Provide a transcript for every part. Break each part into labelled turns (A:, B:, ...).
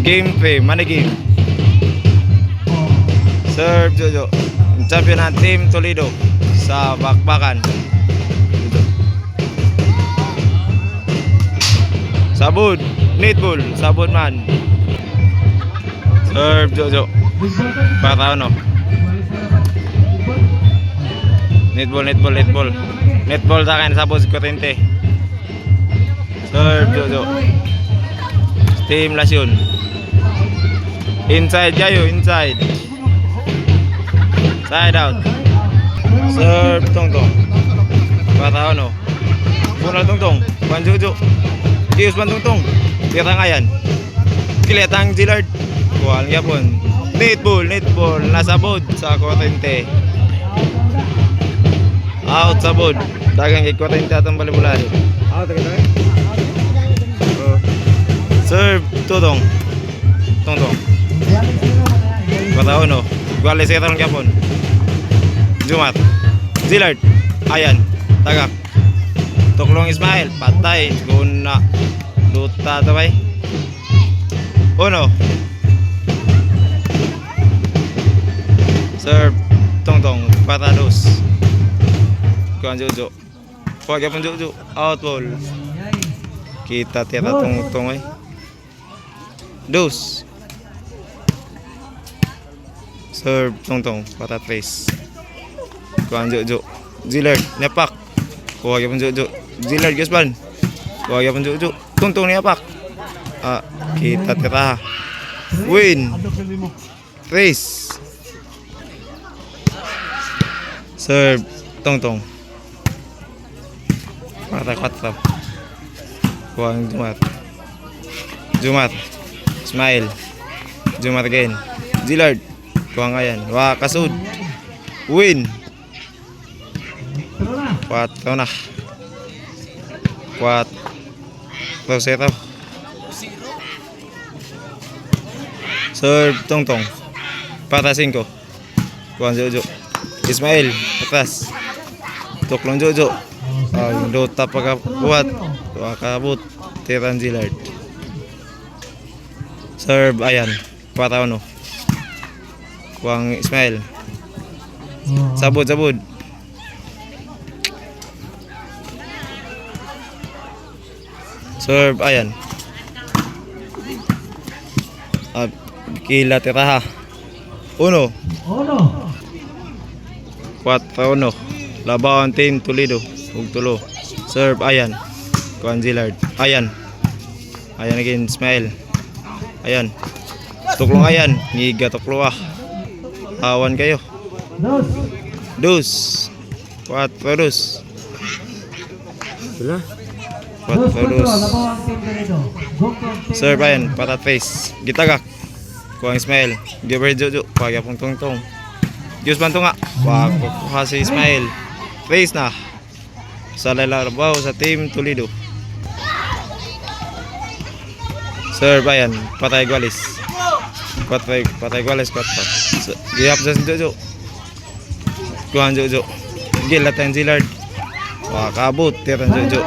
A: Game 3, money game. Serve Jojo. Champion ng Team Toledo sa bakbakan. Sabud, netball, sabud man. Serve Jojo. Para ano? Netball. Netball sa akin, sabud 40. Serve Jojo. Team Lasyon. Inside kayo, inside. Side out. Serve Tongtong. Para ano? Punal Tongtong. Panjojo. Kius Tongtong. Tira ngayon. Kiletang Gillard. Kuhaan nga po. Netball. Nasabod sa 40. Out sabod. Dagang 40 atong balibulan.
B: Out tagay.
A: Serve Tongtong. Para ano? Guales sa tarong kapon. Jumat. Gillard. Ayan. Tagak. Tuklong Ismail. Patay. Guna. Luta tabay. Uno. Serve Tongtong. Patados. Kuhan Jojo. Kuhan kapon Jojo. Out ball. Kita tira Tongtong ay. Dos. Serve Tongtong. Patatrace. Kuhan Jojo. Gillard. Nepak. Kuha gyapon Jojo. Gillard Gaspan. Kuha gyapon Jojo. Tongtong niyapak. Kita tira. Win. Trace. Serve Tongtong. Pata 4. Kuha Jumat. Ismail. Jumat again. Gillard. Kuha ngayon. Wah, kasud. Win. 4 na. 4-0. Serve Tongtong. Pata 5. Kuha Jojo. Ismail. Atas. Tuklong Jojo. Dota pagkabuhat. Wakabut. Tiran Gillard. Serve ayan. Pata 1. Kuang Ismail. Sabud. Serve ayan. Kila tiraha. 1. 4-1. Labawan Team Toledo. Ug tulo. Serve ayan. Kuan Gillard. Ayan again Ismail. Ayan. Tuklong ayan. Ngiga tuklo ah. Awan kayo. Dos. 4-2.
B: Wala.
A: 4-2. Serve ayan. Patatrace. Gitagak. Kuang Ismail. Giver Jojo. Pagyapong Tongtong. Diyos banto nga. Kuha si Ismail. Trace na. Sa lalabaw sa Team Toledo. Serve ayan. Patay Guales. Patay Guales 4. Gihap sa Jojo. Kuhan Jojo. Gilatan Gillard. Wakabut. Tiran Jojo.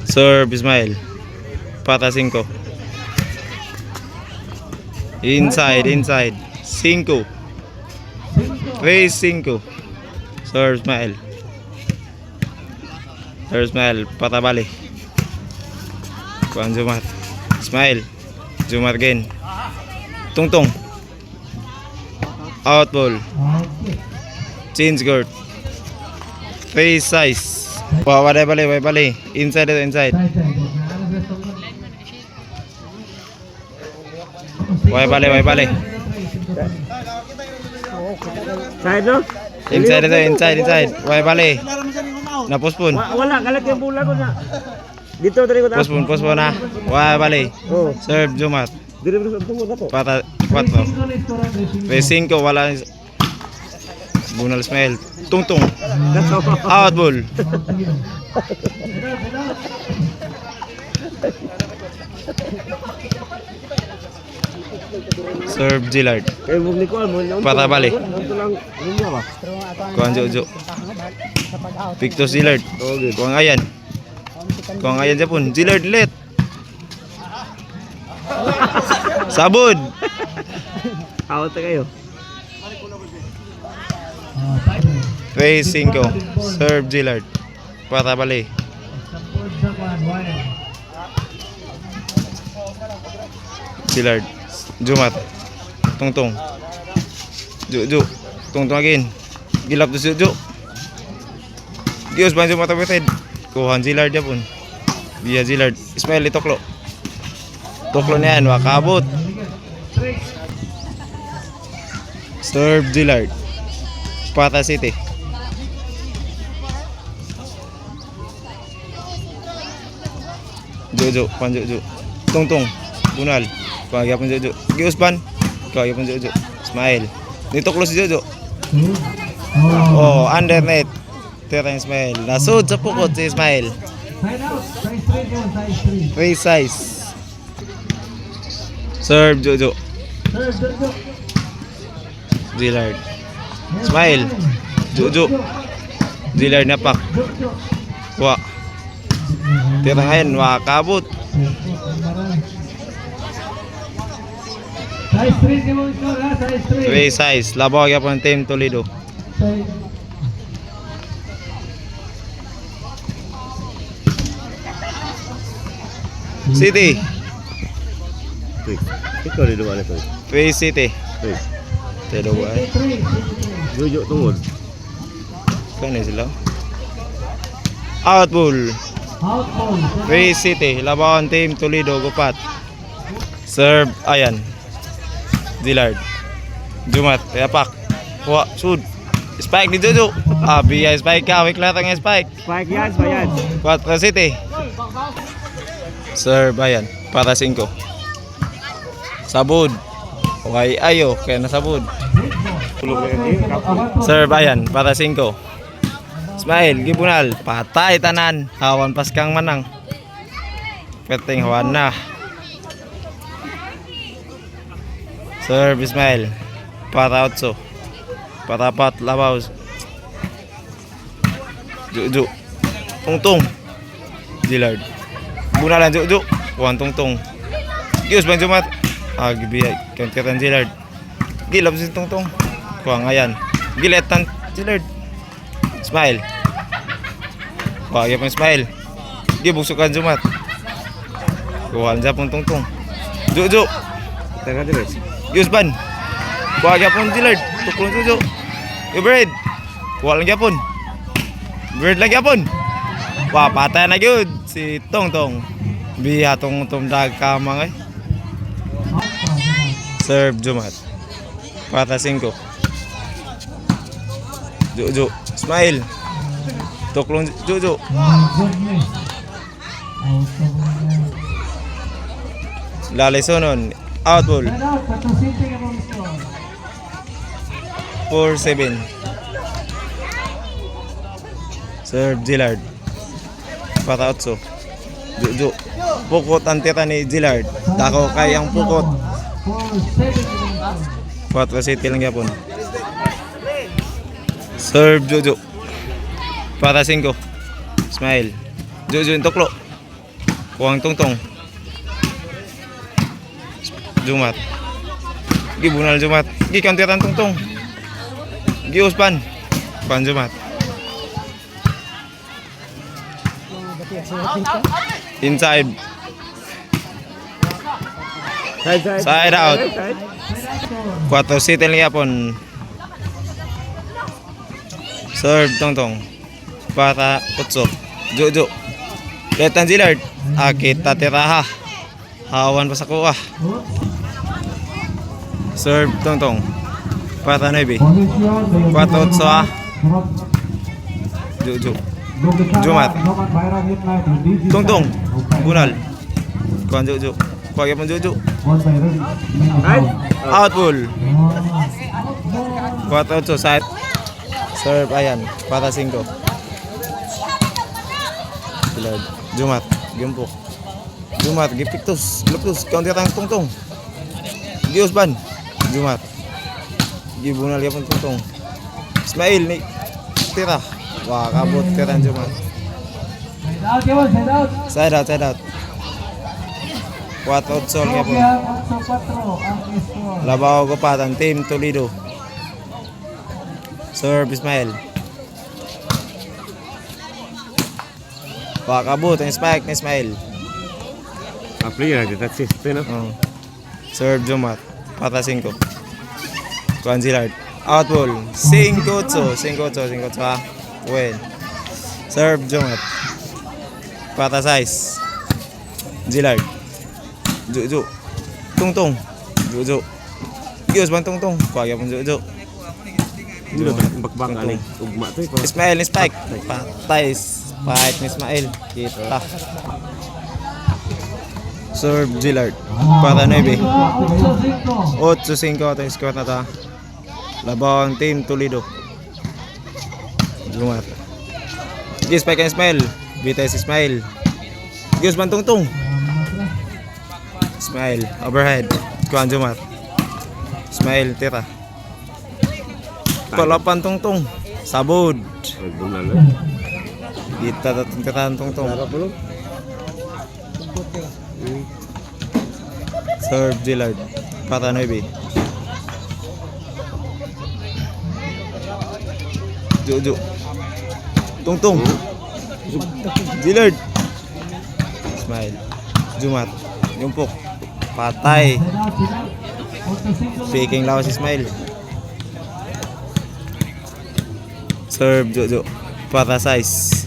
A: Serve Ismail. Pata 5. Inside. 5. 3-5. Serve Ismail. Pata bali. Kuhan Jumat. Ismail. Jumat again. Tongtong. Out ball. Change guard. Face size. Way bali. Inside. Way bali.
B: Side no?
A: Inside. Way bali. Napospon.
B: Wala kalat yung bola ko na. Dito tadi ko.
A: Pospon na. Way bali.
B: Oh.
A: Serve Jumat.
B: Dire sa tumo na to.
A: Pata 4. 3-5 wala. Bunal Ismail. Tongtong. Out ball. Serve Gillard. Pata bali. Kuhan Jojo. Victor Gillard. Kuhan ayan. Kung ngayon Japon, Gillard let. Sabod.
B: Out na kayo.
A: 3-5. Serve Gillard. Para bali. Gillard. Jumat. Tungtung. Ju. Tungtung again. Gilap to Ju. Dios banjo mata beted. Kuhan Gillard Japon. Via Gillard. Ismail itoklo. Toklo niyan, wakabot. Serve Gillard. Pata City. Jojo, panjojo. Tungtung. Bunal. Kaya pun Jojo. Giuspan. Kaya pun Jojo. Ismail. Nitoklo si Jojo. Oh, under net. Tira Ismail. Nasud sa pukot si Ismail. Free size. Serve Jojo. Gillard. Ismail. Jojo. Gillard napak. Wa. Tira ngayon, wakabot. Free size. Labaw kaya po ng Team Toledo. City.
B: Ikaw rin naman ito.
A: Free City. Tedo ba eh?
B: Jojo tungod.
A: Kano sila? Outball. Free City. Labawan Team Toledo. Gupat. Serve. Ayan. Gillard. Jumat. Yapak. Kuha. Sud. Spike ni Jojo. Biya spike ka. Wiklat ang spike.
B: Spike yan, bayan.
A: 4 City. Serve. Ayan. Para 5. Sabud. Okay. Ayo. Kaya nasabud. Serve. Ayan. Para 5. Ismail. Gibunal. Patay tanan. Hawan pas kang manang. Peting hawan na. Serve Ismail. Para 8. Para 4. Labaw. Juju. Tungtung. Gillard. Bunalan Juju. Kuhan Tungtung. Gius bang Jumat. Gibiyay. Kantiran Gillard. Gilap si Tungtung. Kuhan ngayon. Giletan Gillard. Ismail. Wag pang Ismail. Gibusukan Jumat. Kuhan Japon Tungtung. Juju.
B: Tengah jelas.
A: Giusban. Wag pang Gillard. Tukulong Juju. Bird. Kuha lang yapon. Bird lang yapon. Wah, patay na gyud si Tongtong. Biya Tongtong dagkamang eh. Serve Jumat. Pata 5. Jojo. Ismail. Tuklong Jojo. Lalay sonon. Outball. 4-7. Serve Gillard. Pata 8. Jojo. Pukot ang tira ni Gillard. Dako kayang pukot. 4 City lang yapon. Serve Jojo. Para 5. Ismail. Jojo yung tuklo. Kuwang Tungtong. Jumat. Gibunal Jumat. Gikantiran Tungtong. Giuspan. Pan Jumat. Inside. Side out. 4 City lang yapon. Serve Tongtong. Para 8. Jojo. Letan Gillard. Kita tiraha. Hawan pa sa kuha. Serve Tongtong. Para 9. 4-8 Jojo. Jumat. Tongtong. Bunal. Kuhan Jojo. Kuha pun Jojo. Outball. 4-8 side. Serve ayan. Para 5. Jumat. Gimpok. Jumat. Gipiktus. Luptus. Counter tang Tungtung. Giusban. Jumat. Gibunal yapon Tungtung. Ismail ni tira. Wah, kabut tiran Jumat.
C: Out yun, side out.
A: Side out, side out. 4-8 sol nga po.
C: Sofia 8-4 ang score.
A: Labaw ko pa ang Team Toledo. Serve Ismail. Pakabot ang spike ni Ismail.
B: Player na that's it. No?
A: Oh. Serve Jumat. Pata 5. Kuan Zillard. Out ball. 5-8. 5-8 ha. Win. Serve Jumat. Pata 6. Zillard. Ju. Tung. Ju. Gios bang tung. Kuya pun Ju.
B: Hindi na bakbak ani. Ugma to.
A: Ismail ni spike. Patay. Spike ni Ismail. Kita. Serve Zillard. Pata 9.
C: 8-5.
A: 8-5 ito yung score na ta. Labaw ang Team Toledo. Jumat. Gis spike ang Ismail. Bitay si Ismail. Gis bang tung. Ismail. Overhead. Kuan Jumat. Ismail tira. Kalapan tung. Sabod.
B: Bunal.
A: Kita tatang tung.
B: Sarap po.
A: Serve Zillard. Pata 9. Ju. Tung. Zillard. Ismail. Jumat. Yumpok. Patay.
C: Side out, side out. 8-5.
A: Faking lawas Ismail. Serve Ju. Pata 6.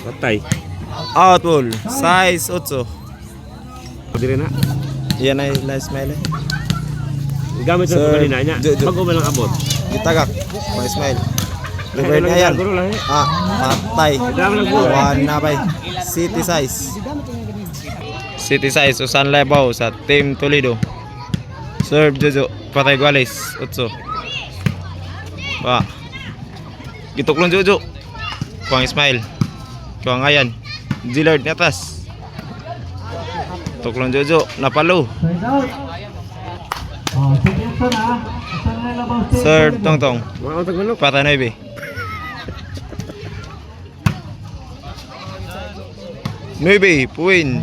B: Patay.
A: Out ball. Size 8.
B: Dire na.
A: Yan ay last Ismail.
B: Gamit sa
A: Sir,
B: kanina niya.
A: Ju.
B: Bago man lang abot.
A: Itagak. Pa Ismail. Revert na yan.
B: Guro lang.
A: Patay.
B: Dami lang po.
A: One na bay. City size. City size. Usan Lebaw sa Team Toledo. Serve Jojo. Patay Guales. 8. Pa. Gituklong Jojo. Kuang Ismail. Kuang Ayan. Zillard ni atas. Tuklong Jojo. Napalo.
C: Side out. Sige ito na. Saan na labaw state?
A: Serve Tong.
B: Mga utang manok.
A: Patay 9. Maybe, puwin.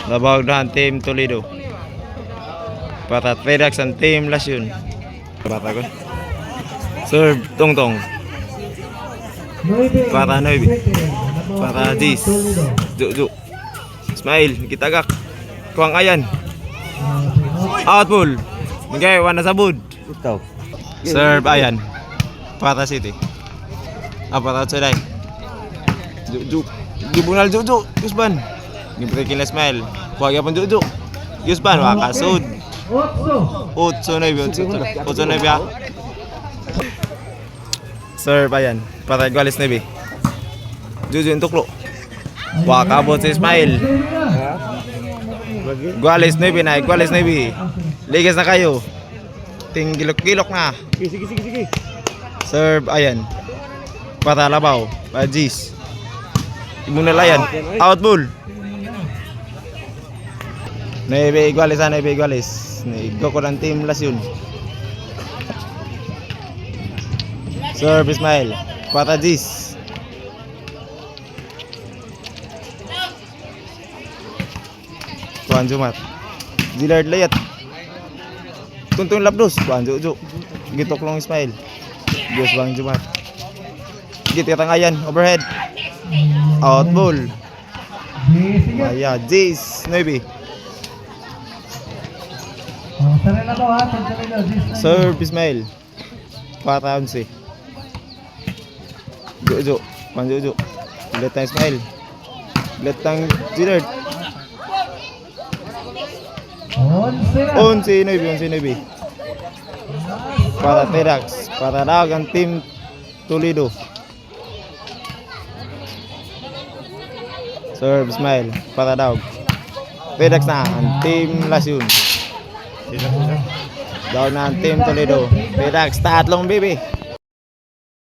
A: Labag na ang Team Toledo. Pata Fedex ang Team Lasyon. Pata ko. Serve Tong. Para 9. Para 10. Ju. Ismail, kitagak. Kuang Ayan. Out ball. Bigay, wana sa bud.
B: Ito.
A: Serve Ayan. Pata City. Para outside. Ju. Gibunal Ju. Yusban. Gibunal kila Ismail. Kuang yapon Ju. Yusban, wakasud.
C: 8.
A: 8-9 ha. Serve Ayan. Patay Guales 9. Juju yung tuklo. Wakabot si Ismail. Guales 9 na. Guales 9. Ligas na kayo. Ting gilok-gilok na.
B: Sige.
A: Serve Ayan. Patalabaw. Pajis. Imunal Ayan. Out ball. 9 Guales ha. 9 Guales. Naigo ko ng Team Lasyon. Serve Ismail. Patajis. Kuan Jumat. Zillard layat. Tuntun lapdos. Kuan Juju. Gitok long Ismail. Diyos bang Jumat. Gititang Ayan. Overhead. Out ball.
C: Sige.
A: Maya. Jace. 9.
C: Saan na labaw ha?
A: Serve Ismail. Pata 11. Juju. Kuan Juju. Let tang Ismail. Let tang Zillard. 11-9. Para Fedex. Para Dag ang Team Toledo. Serve Ismail. Para Dag. Fedex na ang Team Lasyon. Daw na ang Team Toledo. Fedex. Tatlong baby.